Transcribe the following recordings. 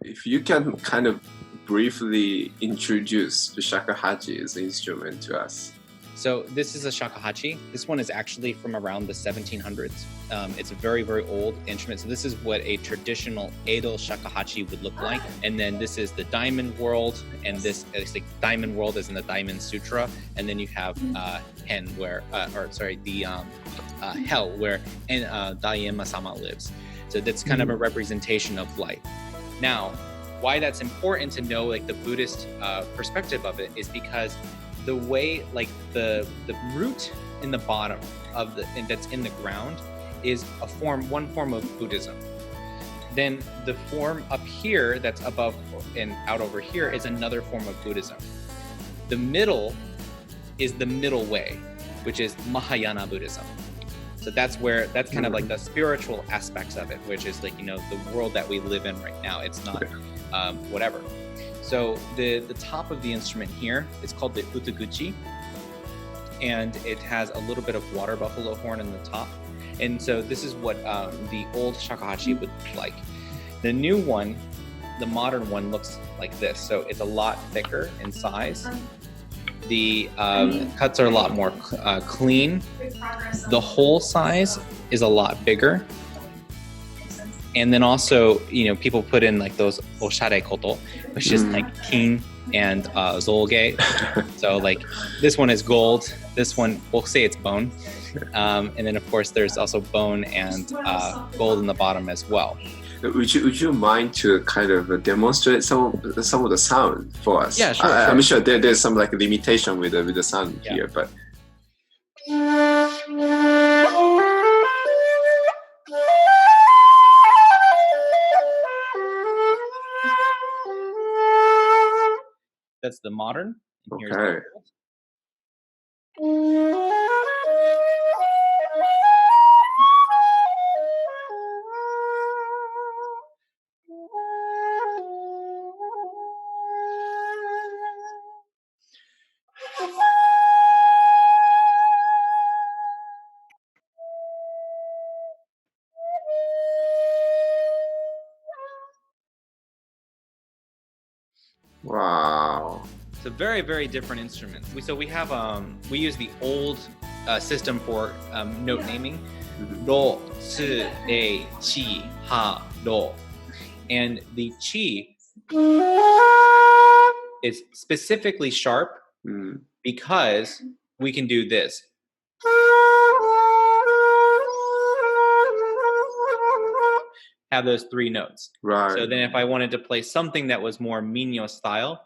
if you can kind of briefly introduce the shakuhachi's instrument to us. So this is a shakuhachi. This one is actually from around the 1700s. It's a very, very old instrument. So this is what a traditional Edo shakuhachi would look like. And then this is the diamond world. And this is the diamond world is in the Diamond Sutra. And then you have Hen, where, Hell, where Dayama-sama lives. So that's kind of a representation of life. Now, why that's important to know like the Buddhist perspective of it is because the way like the root in the bottom of that's in the ground is one form of Buddhism. Then the form up here that's above and out over here is another form of Buddhism. The middle is the middle way, which is Mahayana Buddhism. So that's kind of like the spiritual aspects of it, which is like, the world that we live in right now. It's not whatever. So the top of the instrument here is called the utaguchi, and it has a little bit of water buffalo horn in the top. And so this is what the old shakuhachi would look like. The new one, the modern one, looks like this. So it's a lot thicker in size. The cuts are a lot more clean. The hole size is a lot bigger. And then also, people put in like those oshare koto, which is like kin and zolge. So like this one is gold. This one, we'll say it's bone. And then of course there's also bone and gold in the bottom as well. Would you mind to kind of demonstrate some of the sound for us? Yeah, sure. I'm sure there's some like limitation with the sound here, but. That's the modern. And here's okay. The old. Wow. So very, very different instruments. We have we use the old system for note naming. Do, tsu, re, chi, ha, do. And the chi is specifically sharp because we can do this. Have those three notes. Right. So then if I wanted to play something that was more minyo style,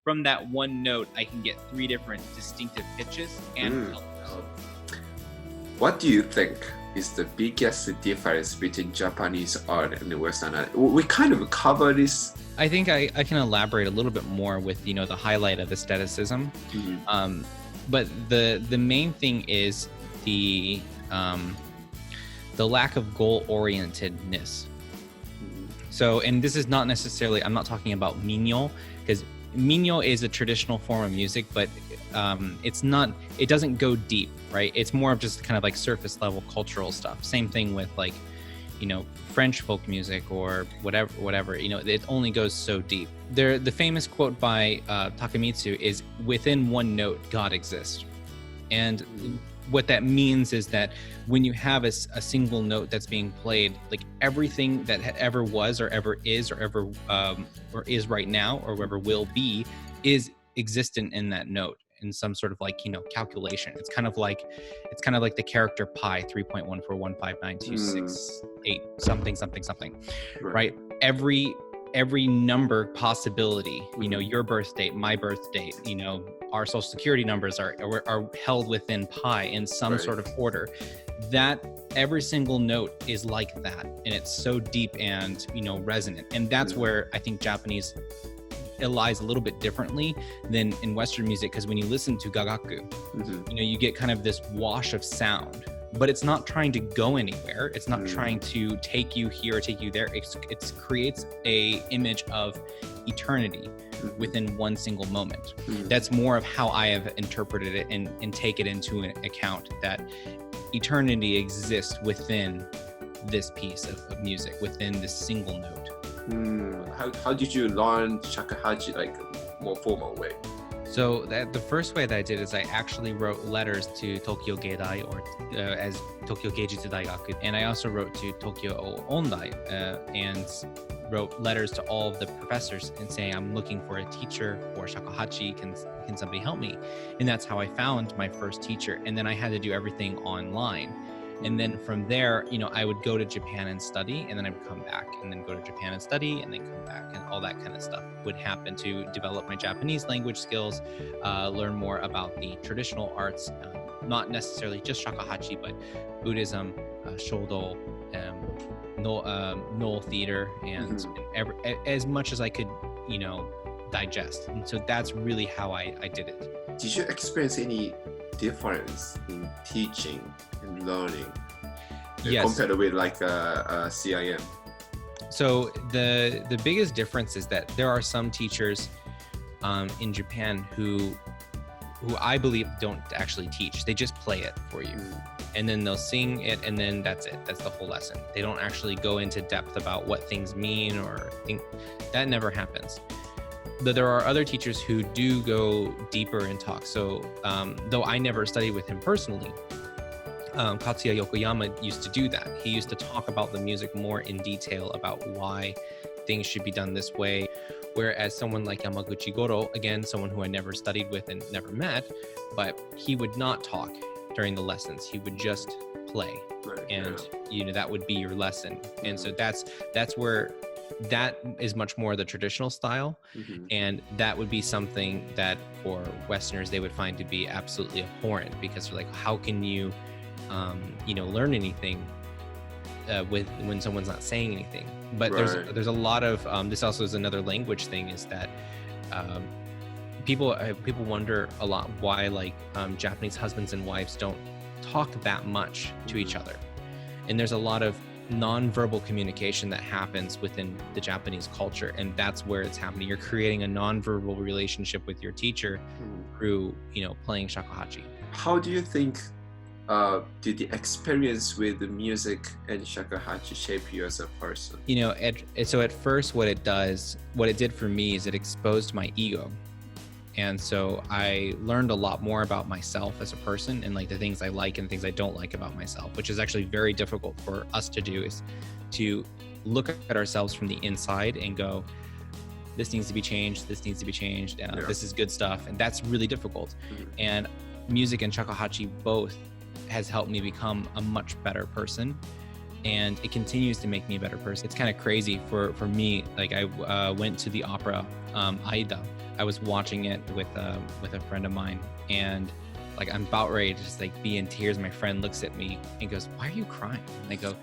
from that one note, I can get three different distinctive pitches and colors. What do you think is the biggest difference between Japanese art and Western art? We kind of cover this. I think I can elaborate a little bit more with the highlight of aestheticism. But the main thing is the lack of goal-orientedness. So, and this is not necessarily, I'm not talking about minyo, because minyo is a traditional form of music, but it doesn't go deep, right? It's more of just kind of like surface level cultural stuff. Same thing with like, French folk music or whatever, it only goes so deep. The famous quote by Takemitsu is, "Within one note, God exists." And what that means is that when you have a single note that's being played, like everything that ever was or ever is or ever or is right now or ever will be is existent in that note in some sort of like calculation. It's kind of like the character pi 3.1415926 something, right? Every number possibility, your birth date, my birth date, our social security numbers are held within pi in some sort of order. That every single note is like that, and it's so deep and resonant. And that's where I think Japanese it lies a little bit differently than in Western music, because when you listen to gagaku, you get kind of this wash of sound, but it's not trying to go anywhere. It's not trying to take you here or take you there. It creates a image of eternity, within one single moment. Mm. That's more of how I have interpreted it and take it into account that eternity exists within this piece of music, within this single note. How did you learn shakuhachi like more formal way? So the first way that I did is I actually wrote letters to Tokyo Geidai, or as Tokyo Geijutsu Daigaku, and I also wrote to Tokyo Ondai and wrote letters to all of the professors and saying, I'm looking for a teacher for shakuhachi, can somebody help me? And that's how I found my first teacher. And then I had to do everything online. And then from there, I would go to Japan and study, and then I would come back, and then go to Japan and study, and then come back, and all that kind of stuff would happen to develop my Japanese language skills, learn more about the traditional arts, not necessarily just shakuhachi, but Buddhism, shodo, Noh theater, and as much as I could, digest. And so that's really how I did it. Did you experience any difference in teaching and learning compared with like CIM? So the biggest difference is that there are some teachers in Japan who I believe don't actually teach. They just play it for you. And then they'll sing it, and then that's it. That's the whole lesson. They don't actually go into depth about what things mean or think. That never happens. But there are other teachers who do go deeper and talk. So though I never studied with him personally, Katsuya Yokoyama used to do that. He used to talk about the music more in detail about why things should be done this way. Whereas someone like Yamaguchi Goro, again, someone who I never studied with and never met, but he would not talk during the lessons. He would just play. Right, and that would be your lesson. And so that's where that is much more the traditional style. And that would be something that for Westerners they would find to be absolutely abhorrent, because they're like, how can you learn anything when someone's not saying anything? But there's a lot of this also is another language thing, is that people wonder a lot why Japanese husbands and wives don't talk that much to each other. And there's a lot of nonverbal communication that happens within the Japanese culture, and that's where it's happening. You're creating a nonverbal relationship with your teacher through playing shakuhachi. How do you think did the experience with the music and shakuhachi shape you as a person? So at first what it did for me is it exposed my ego. And so I learned a lot more about myself as a person, and the things I like and things I don't like about myself, which is actually very difficult for us to do, is to look at ourselves from the inside and go, this needs to be changed, this needs to be changed, this is good stuff. And that's really difficult. And music and shakuhachi both has helped me become a much better person. And it continues to make me a better person. It's kind of crazy for me. I went to the opera Aida. I was watching it with a friend of mine, and I'm about ready to just be in tears. My friend looks at me and goes, "Why are you crying?" And I go,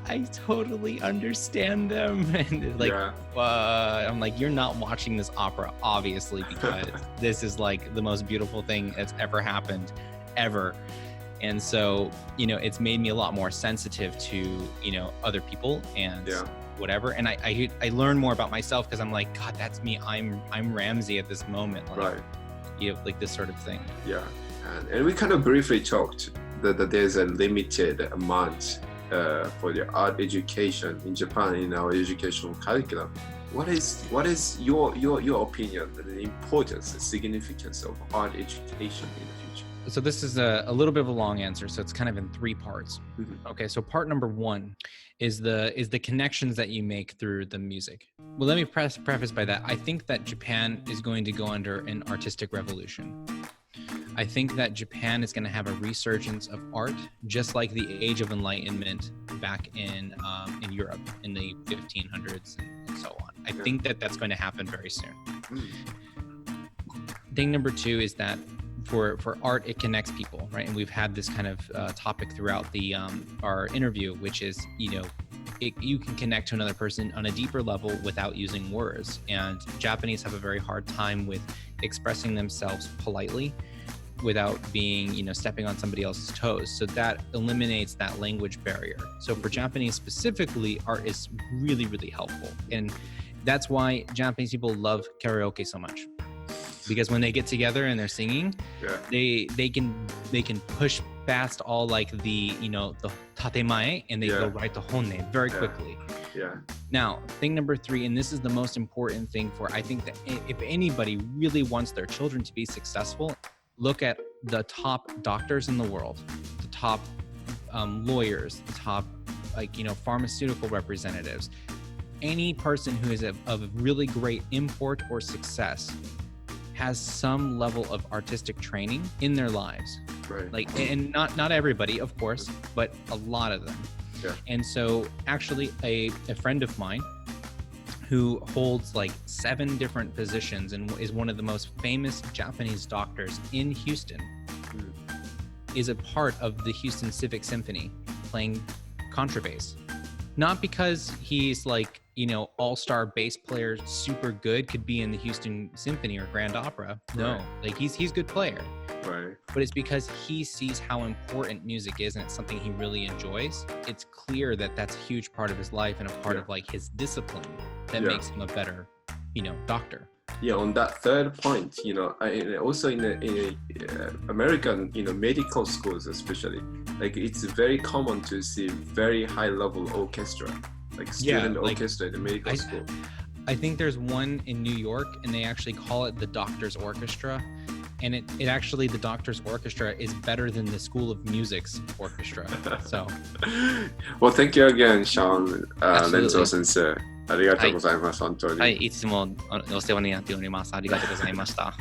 "I totally understand them." And I'm like, "You're not watching this opera, obviously, because this is the most beautiful thing that's ever happened, ever." And so, it's made me a lot more sensitive to, other people and whatever. And I learn more about myself, because I'm like, God, that's me. I'm Ramsey at this moment. This sort of thing. Yeah. And we kind of briefly talked that there's a limited amount for the art education in Japan in our educational curriculum. What is your opinion, the importance, the significance of art education in the future? So this is a little bit of a long answer, so it's kind of in three parts. Okay, so part number one is the connections that you make through the music. Well, let me preface by that. I think that Japan is going to go under an artistic revolution. I think that Japan is going to have a resurgence of art, just like the Age of Enlightenment back in Europe in the 1500s and so on. I think that that's going to happen very soon. Thing number two is that for art, it connects people, right? And we've had this kind of topic throughout our interview, which is, you can connect to another person on a deeper level without using words. And Japanese have a very hard time with expressing themselves politely without being, stepping on somebody else's toes. So that eliminates that language barrier. So for Japanese specifically, art is really, really helpful. And That's why Japanese people love karaoke so much. Because when they get together and they're singing, they can push past all like the tatemae and they go right to honne very quickly. Now, thing number 3, and this is the most important thing for, I think that if anybody really wants their children to be successful, look at the top doctors in the world, the top lawyers, the top pharmaceutical representatives. Any person who is of really great import or success has some level of artistic training in their lives. Right. And not everybody, of course, but a lot of them. And so actually a friend of mine who holds like 7 different positions and is one of the most famous Japanese doctors in Houston is a part of the Houston Civic Symphony playing contrabass. Not because he's like, all-star bass player, super good, could be in the Houston Symphony or Grand Opera. No, like he's a good player. Right. But it's because he sees how important music is and it's something he really enjoys. It's clear that that's a huge part of his life and a part of like his discipline that makes him a better, doctor. Yeah, on that third point, also in American, medical schools especially, like it's very common to see very high level orchestra, like student orchestra in the medical school. I think there's one in New York and they actually call it the Doctor's Orchestra. And it actually, the Doctor's Orchestra is better than the School of Music's orchestra. So, well, thank you again, Shawn, Renzo 先生。ありがとうございます、本当に。はい、いつもお世話になっております。ありがとうございました。